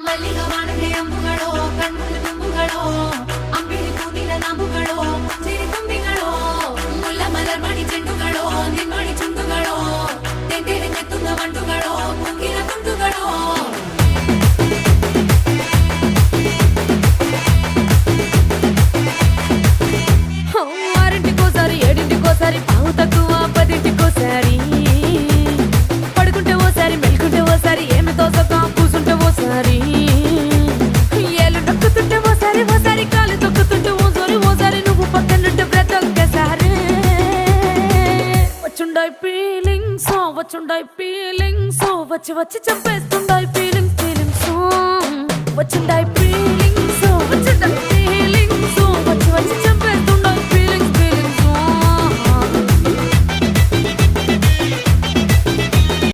ಮಲ್ಲಿಗ ವಾಣಗೆ ಅಂಬುಗಳೋ ಕಣ್ಣುಗಳ ತುಂಬುಗಳೋ ಅಂಬಿಳಿ ಕೂದಿನ ನಂಬುಗಳೋ ಮುಂಚಿರಿ ತುಂಬಿಗಳೋ ಮುಲ್ಲ ಮಲರ್ಮಣಿ ಚೆಂಡುಗಳೋ ನಿನ್ಮಣಿ ಚುಂಡುಗಳೋ ತೆಂಟೆರೆ ಕೆತ್ತುന്ന వంಟುಗಳೋ ಕುಂಗಿನ ತುಂಡುಗಳೋ ఆరింటికోసారి ఏడింటికోసారి పావు తక్కువ పదింటికోసారి పడుకుంటే ఓసారి మెలుకుంటే ఓసారి ఏమి తోసక కూసుంటే ఓసారి ఏళ్ళు నొక్కుతుంటే ఓసారి ఓసారి కాలు తొక్కుతుంటే ఓసారి నువ్వు పక్కనుంటే బ్రతొక్కసారి వచ్చుండాయి ఫీలింగ్స్ వచ్చి వచ్చి చంపేస్తుండాయి ఫీలింగ్స్ వచ్చుండాయి ఫీలింగ్స్